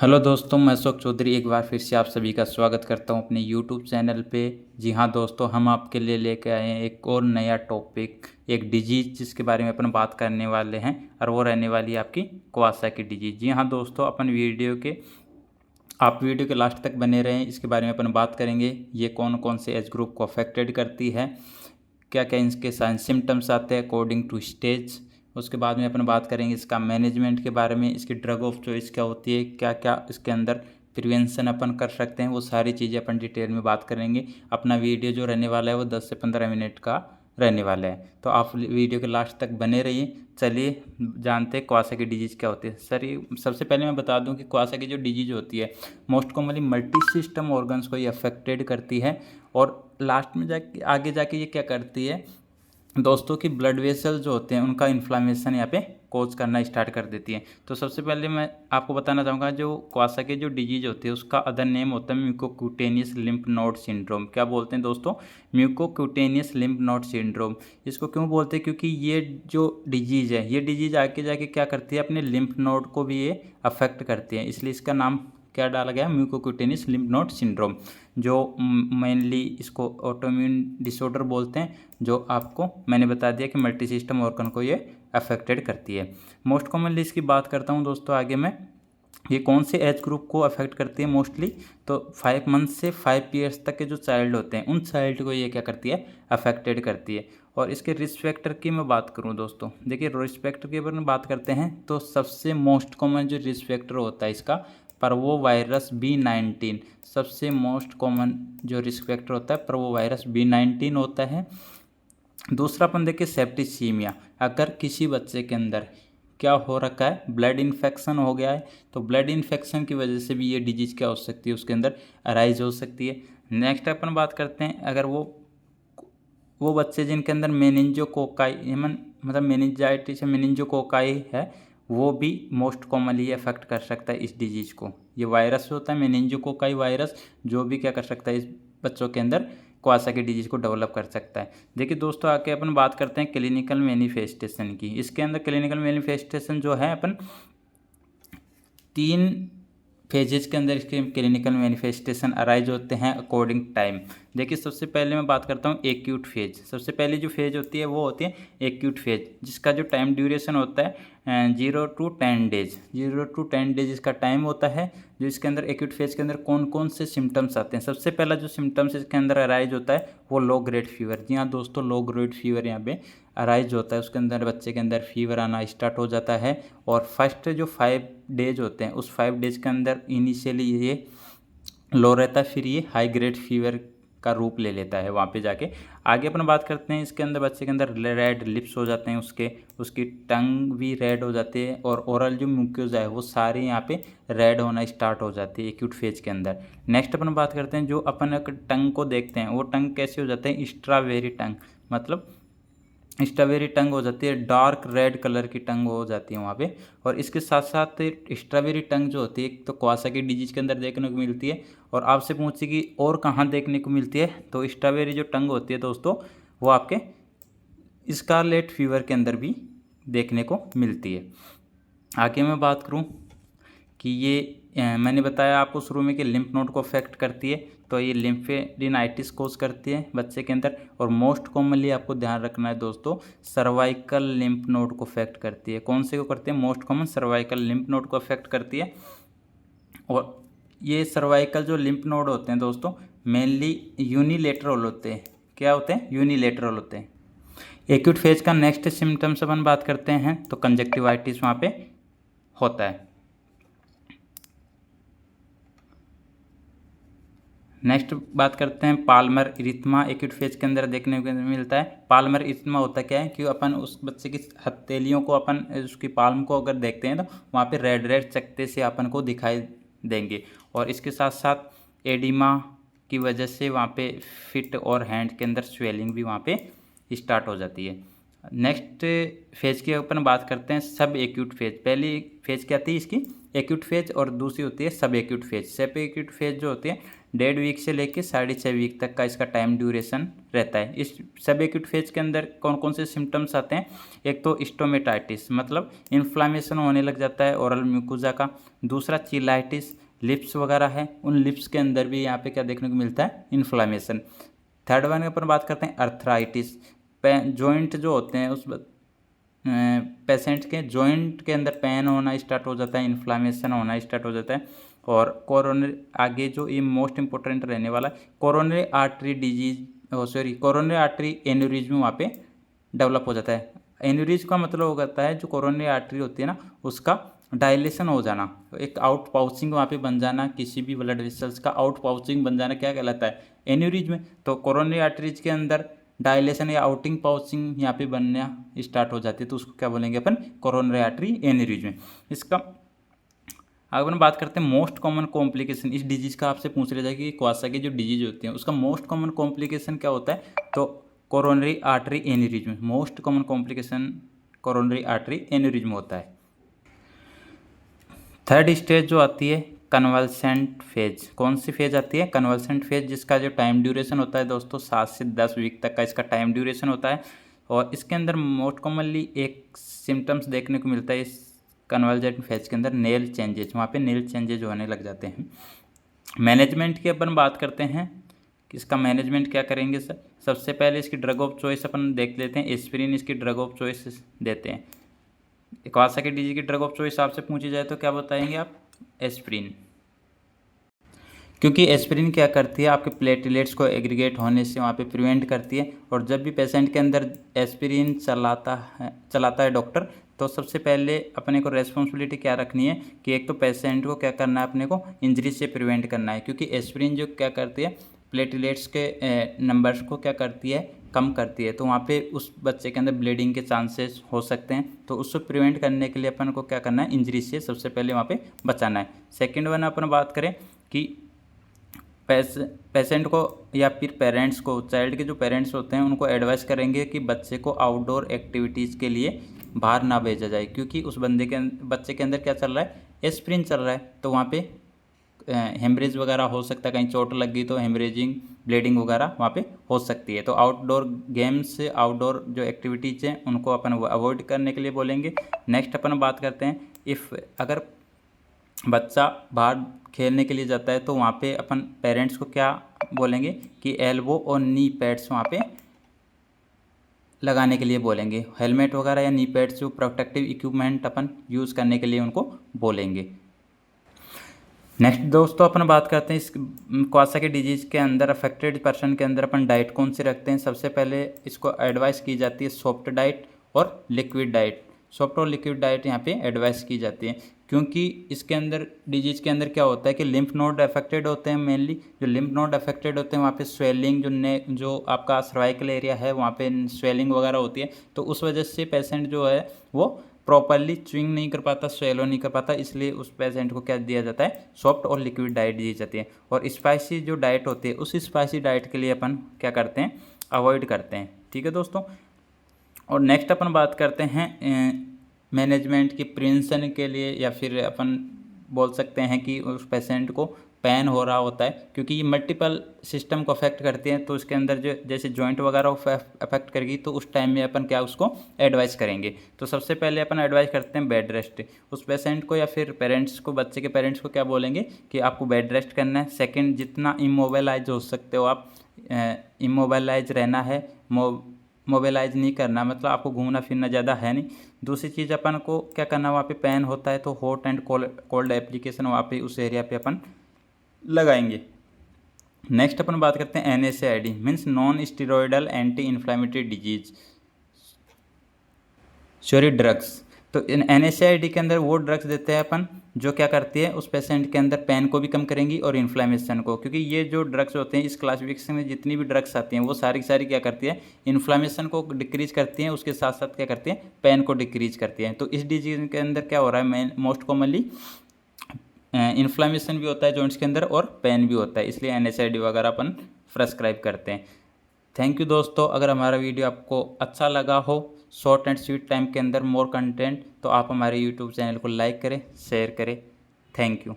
Hello दोस्तों, मैं अशोक चौधरी एक बार फिर से आप सभी का स्वागत करता हूं अपने यूट्यूब चैनल पे। जी हाँ दोस्तों, हम आपके लिए लेके आए हैं एक और नया टॉपिक, एक डिजीज जिसके बारे में अपन बात करने वाले हैं और वो रहने वाली है आपकी कवासाकी डिजीज। जी हाँ दोस्तों, आप वीडियो के लास्ट तक बने रहें, इसके बारे में अपन बात करेंगे। ये कौन कौन से एज ग्रुप को अफेक्टेड करती है, क्या क्या इनके साइन सिम्टम्स आते हैं अकॉर्डिंग टू स्टेज। उसके बाद में अपन बात करेंगे इसका मैनेजमेंट के बारे में, इसकी ड्रग ऑफ चॉइस क्या होती है, क्या क्या इसके अंदर प्रिवेंशन अपन कर सकते हैं, वो सारी चीज़ें अपन डिटेल में बात करेंगे। अपना वीडियो जो रहने वाला है वो 10 से 15 मिनट का रहने वाला है, तो आप वीडियो के लास्ट तक बने रहिए। चलिए जानते हैं कवासाकी डिजीज़ क्या होती है। सर ये सबसे पहले मैं बता दूं कि कवासाकी जो डिजीज़ होती है most commonly multi system organs को ये अफेक्टेड करती है, और लास्ट में जाके आगे जाके ये क्या करती है दोस्तों की ब्लड वेसल जो होते हैं उनका इन्फ्लामेशन यहाँ पे कोज करना स्टार्ट कर देती है। तो सबसे पहले मैं आपको बताना चाहूँगा जो कवासाकी जो डिजीज होती है उसका अदर नेम होता है म्यूकोक्यूटेनियस लिम्फ नोड सिंड्रोम। क्या बोलते हैं दोस्तों? Mucocutaneous lymph node syndrome. इसको क्यों बोलते हैं? क्योंकि ये जो डिजीज़ है ये डिजीज़ आगे जाके क्या करती है, अपने लिम्फ नोड को भी ये अफेक्ट करती है, इसलिए इसका नाम क्या डाला गया, म्यूकोक्यूटेनियस लिम्फ नोड सिंड्रोम। जो मेनली इसको ऑटोइम्यून डिसऑर्डर बोलते हैं, जो आपको मैंने बता दिया कि मल्टी सिस्टम ऑर्गन को ये अफेक्टेड करती है। मोस्ट कॉमनली इसकी बात करता हूँ दोस्तों आगे मैं, ये कौन से एज ग्रुप को अफेक्ट करती है मोस्टली, तो 5 मंथ से 5 ईयर्स तक के जो चाइल्ड होते हैं उन चाइल्ड को ये क्या करती है, अफेक्टेड करती है। और इसके रिस्क फैक्टर की मैं बात करूं दोस्तों, देखिए रिस्क फैक्टर के बारे में बात करते हैं तो सबसे मोस्ट कॉमन जो रिस्क फैक्टर होता है इसका पर्वोवायरस B19। सबसे मोस्ट कॉमन जो रिस्क फैक्टर होता है पर्वोवायरस B19 होता है। दूसरा अपन देखिए सेप्टिसीमिया, अगर किसी बच्चे के अंदर क्या हो रखा है, ब्लड इन्फेक्शन हो गया है, तो ब्लड इन्फेक्शन की वजह से भी ये डिजीज़ क्या हो सकती है, उसके अंदर अराइज हो सकती है। नेक्स्ट अपन बात करते हैं, अगर वो बच्चे जिनके अंदर मेनिंजोकोकाई मतलब मेनिंजाइटिस या मेनिंजोकोकाई है, वो भी मोस्ट कॉमनली अफेक्ट कर सकता है इस डिजीज़ को। ये वायरस होता है मेनिंजोकोकाई वायरस, जो भी क्या कर सकता है इस बच्चों के अंदर कवासाकी डिजीज़ को डेवलप कर सकता है। देखिए दोस्तों आके अपन बात करते हैं क्लिनिकल मैनिफेस्टेशन की। इसके अंदर क्लिनिकल मैनिफेस्टेशन जो है अपन 3 फेजेस के अंदर इसके क्लिनिकल मैनिफेस्टेशन अराइज होते हैं अकॉर्डिंग टाइम। देखिए सबसे पहले मैं बात करता हूँ एक्यूट फेज। सबसे पहली जो फेज होती है वो होती है एक्यूट फेज, जिसका जो टाइम ड्यूरेशन होता है 0 to 10 डेज। 0 to 10 डेज इसका टाइम होता है। जो इसके अंदर एक्यूट फेज के अंदर कौन कौन से सिम्टम्स आते हैं, सबसे पहला जो सिम्टम्स इसके अंदर अराइज होता है वो लो ग्रेड फीवर। जी हाँ दोस्तों, लो ग्रेड फीवर यहाँ पे अराइज होता है, उसके अंदर बच्चे के अंदर फीवर आना स्टार्ट हो जाता है। और फर्स्ट जो 5 डेज होते हैं उस 5 डेज के अंदर इनिशियली ये लो रहता है, फिर ये हाई ग्रेड फीवर का रूप ले लेता है वहाँ पे जाके। आगे अपन बात करते हैं, इसके अंदर बच्चे के अंदर रेड लिप्स हो जाते हैं, उसकी टंग भी रेड हो जाती है, और ओरल जो म्यूकोजा है वो सारे यहाँ पे रेड होना स्टार्ट हो जाती है एक्यूट फेज के अंदर। नेक्स्ट अपन बात करते हैं, जो अपन टंग को देखते हैं वो टंग कैसे हो जाते हैं, स्ट्रॉबेरी टंग, मतलब स्ट्रॉबेरी टंग हो जाती है, डार्क रेड कलर की टंग हो जाती है वहाँ पे। और इसके साथ साथ स्ट्रॉबेरी टंग जो होती है तो कवासाकी डिजीज के अंदर देखने को मिलती है। और आपसे पूछे कि और कहाँ देखने को मिलती है, तो स्ट्रॉबेरी जो टंग होती है दोस्तों वो आपके स्कारलेट फीवर के अंदर भी देखने को मिलती है। आगे मैं बात करूँ कि ये मैंने बताया आपको शुरू में कि लिम्फ नोड को अफेक्ट करती है, तो ये लिम्फेडिनाइटिस कोज करती है बच्चे के अंदर। और मोस्ट कॉमनली आपको ध्यान रखना है दोस्तों, सर्वाइकल लिम्फ नोड को अफेक्ट करती है। कौन से को करती है? Most common cervical lymph node को अफेक्ट करती है। और ये सर्वाइकल जो लिम्फ नोड होते हैं दोस्तों मेनली यूनिलेटरल होते हैं। क्या होते हैं? यूनिलेटरल होते हैं। एक्यूट फेज का नेक्स्ट सिम्टम्स अपन बात करते हैं तो कंजक्टिवाइटिस वहाँ पे होता है। नेक्स्ट बात करते हैं पाल्मर इरिथमा एक्यूट फेज के अंदर देखने को मिलता है। पाल्मर इरिथमा होता क्या है कि अपन उस बच्चे की हथेलियों को अपन उसकी पाल्म को अगर देखते हैं तो वहाँ पे रेड रेड चकत्ते से अपन को दिखाई देंगे। और इसके साथ साथ एडिमा की वजह से वहाँ पे फिट और हैंड के अंदर स्वेलिंग भी वहाँ पे स्टार्ट हो जाती है। नेक्स्ट फेज की अपन बात करते हैं सब एक्यूट फेज। पहली फेज क्या आती है इसकी, एक्यूट फेज, और दूसरी होती है सब एक्यूट फेज। सब एक्यूट फेज जो होती है 1.5 वीक से लेकर 6.5 वीक तक का इसका टाइम ड्यूरेशन रहता है। इस सब एक्यूट फेज के अंदर कौन कौन से सिम्टम्स आते हैं, एक तो स्टोमेटाइटिस मतलब इन्फ्लामेशन होने लग जाता है ओरल म्यूकोजा का। दूसरा चिलाइटिस, लिप्स वगैरह है, उन लिप्स के अंदर भी यहाँ पे क्या देखने को मिलता है, इन्फ्लामेशन। थर्ड वन अपन बात करते हैं अर्थराइटिस, जॉइंट जो होते हैं उस पेशेंट के जॉइंट के अंदर पेन होना स्टार्ट हो जाता है, इन्फ्लामेशन होना स्टार्ट हो जाता है। और कोरोनरी, आगे जो ये मोस्ट इंपॉर्टेंट रहने वाला coronary artery disease, coronary artery aneurysm वहाँ पे डेवलप हो जाता है। एन्यूरिज्म का मतलब हो जाता है जो कोरोनरी आर्टरी होती है ना उसका डायलेशन हो जाना, एक आउट पाउचिंग वहाँ पे बन जाना, किसी भी ब्लड वेसल्स का आउट पाउचिंग बन जाना क्या कहलाता है, एन्यूरिज्म। तो कोरोनरी आर्टरीज के अंदर डायलेशन या आउटिंग पाउचिंग यहाँ पे बनना स्टार्ट हो जाती है, तो उसको क्या बोलेंगे अपन, कोरोनरी आर्टरी एन्यूरिज्म। इसका अगर अपन बात करते हैं मोस्ट कॉमन कॉम्प्लिकेशन इस डिजीज़ का, आपसे पूछ लिया जाए कि कावासाकी जो डिजीज होती है उसका मोस्ट कॉमन कॉम्प्लिकेशन क्या होता है, तो coronary artery aneurysm most common complication coronary artery aneurysm होता है। थर्ड स्टेज जो आती है कन्वल्सेंट फेज, कौन सी फेज आती है, कन्वल्सेंट फेज, जिसका जो टाइम ड्यूरेशन होता है दोस्तों 7 से 10 वीक तक का इसका टाइम ड्यूरेशन होता है। और इसके अंदर मोस्ट कॉमनली एक सिम्टम्स देखने को मिलता है इस कन्वल्सेंट फेज के अंदर, नेल चेंजेज, वहाँ पे नेल चेंजेज होने लग जाते हैं। मैनेजमेंट की अपन बात करते हैं कि इसका मैनेजमेंट क्या करेंगे सर, सबसे पहले इसकी ड्रग ऑफ चॉइस अपन देख लेते हैं, एस्पिरिन इसकी ड्रग ऑफ चॉइस देते हैं। कावासाकी डिजीज की ड्रग ऑफ चॉइस आपसे पूछी जाए तो क्या बताएंगे आप, एस्पिरिन, क्योंकि एस्पिरिन क्या करती है आपके प्लेटलेट्स को एग्रीगेट होने से वहाँ पे प्रिवेंट करती है। और जब भी पेशेंट के अंदर एस्पिरिन चलाता है डॉक्टर, तो सबसे पहले अपने को रेस्पॉन्सिबिलिटी क्या रखनी है कि एक तो पेशेंट को क्या करना है, अपने को इंजरी से प्रिवेंट करना है, क्योंकि एस्पिरिन जो क्या करती है प्लेटलेट्स के नंबर्स को क्या करती है, कम करती है, तो वहाँ पे उस बच्चे के अंदर ब्लीडिंग के चांसेस हो सकते हैं। तो उसको प्रिवेंट करने के लिए अपन को क्या करना है, इंजरी से सबसे पहले वहाँ पे बचाना है। सेकंड वन अपन बात करें कि पेशेंट को या फिर पेरेंट्स को, चाइल्ड के जो पेरेंट्स होते हैं उनको एडवाइस करेंगे कि बच्चे को आउटडोर एक्टिविटीज़ के लिए बाहर ना भेजा जाए, क्योंकि उस बच्चे के अंदर क्या चल रहा है, एस्पिरिन चल रहा है, तो वहाँ पे हेमरेज वगैरह हो सकता है, कहीं चोट लग गई तो हेमरेजिंग ब्लीडिंग वगैरह वहाँ पे हो सकती है। तो आउटडोर गेम्स, आउटडोर जो एक्टिविटीज़ हैं उनको अपन अवॉइड करने के लिए बोलेंगे। नेक्स्ट अपन बात करते हैं, इफ़ अगर बच्चा बाहर खेलने के लिए जाता है तो वहाँ पे अपन पेरेंट्स को क्या बोलेंगे कि एल्बो और नी पैड्स वहाँ पे लगाने के लिए बोलेंगे, हेलमेट वगैरह या नी पैड्स जो प्रोटेक्टिव इक्विपमेंट अपन यूज़ करने के लिए उनको बोलेंगे। नेक्स्ट दोस्तों अपन बात करते हैं इस कावासाकी डिजीज़ के अंदर अफेक्टेड पर्सन के अंदर अपन डाइट कौन सी रखते हैं। सबसे पहले इसको एडवाइस की जाती है सॉफ्ट डाइट और लिक्विड डाइट, सॉफ्ट और लिक्विड डाइट यहाँ पे एडवाइस की जाती है, क्योंकि इसके अंदर डिजीज़ के अंदर क्या होता है कि लिम्फ नोड अफेक्टेड होते हैं, मेनली जो लिम्फ नोड अफेक्टेड होते हैं वहाँ पे स्वेलिंग, जो आपका सर्वाइकल एरिया है वहाँ पे स्वेलिंग वगैरह होती है, तो उस वजह से पेशेंट जो है वो प्रॉपरली च्विंग नहीं कर पाता, स्वेलो नहीं कर पाता, इसलिए उस पेशेंट को क्या दिया जाता है, सॉफ्ट और लिक्विड डाइट दी जाती है। और स्पाइसी जो डाइट होती है उस स्पाइसी डाइट के लिए अपन क्या करते हैं, अवॉइड करते हैं। ठीक है दोस्तों। और नेक्स्ट अपन बात करते हैं मैनेजमेंट की प्रिवेंशन के लिए, या फिर अपन बोल सकते हैं कि उस पेशेंट को पेन हो रहा होता है, क्योंकि ये मल्टीपल सिस्टम को अफेक्ट करती हैं, तो उसके अंदर जो जैसे जॉइंट वगैरह अफेक्ट करेगी, तो उस टाइम में अपन क्या उसको एडवाइस करेंगे। तो सबसे पहले अपन एडवाइस करते हैं बेड रेस्ट, उस पेशेंट को या फिर पेरेंट्स को, बच्चे के पेरेंट्स को क्या बोलेंगे कि आपको बेड रेस्ट करना है। सेकेंड, जितना इमोबाइलाइज हो सकते हो आप, इमोबाइलाइज रहना है, मोबाइलाइज नहीं करना, मतलब आपको घूमना फिरना ज़्यादा है नहीं। दूसरी चीज़ अपन को क्या करना, वहाँ पे पेन होता है तो हॉट एंड कोल्ड एप्लीकेशन वहाँ पे उस एरिया पे अपन लगाएंगे। नेक्स्ट अपन बात करते हैं NSAID means non steroidal anti inflammatory disease, sorry drugs. तो NSAID के अंदर वो ड्रग्स देते हैं अपन जो क्या करती है उस पेशेंट के अंदर पेन को भी कम करेंगी और इन्फ्लामेशन को, क्योंकि ये जो ड्रग्स होते हैं इस क्लासिफिकेशन में जितनी भी ड्रग्स आती हैं वो सारी की सारी क्या करती है, इन्फ्लामेशन को डिक्रीज करती हैं, उसके साथ साथ क्या करती हैं, पेन को डिक्रीज करती हैं। तो इस डिजीज के अंदर क्या हो रहा है, मोस्ट कॉमनली इन्फ्लामेशन भी होता है जॉइंट्स के अंदर और पेन भी होता है, इसलिए NSAID वगैरह अपन प्रेस्क्राइब करते हैं। थैंक यू दोस्तों। अगर हमारा वीडियो आपको अच्छा लगा हो शॉर्ट एंड स्वीट टाइम के अंदर मोर कंटेंट, तो आप हमारे यूट्यूब चैनल को लाइक करें, शेयर करें। Thank you.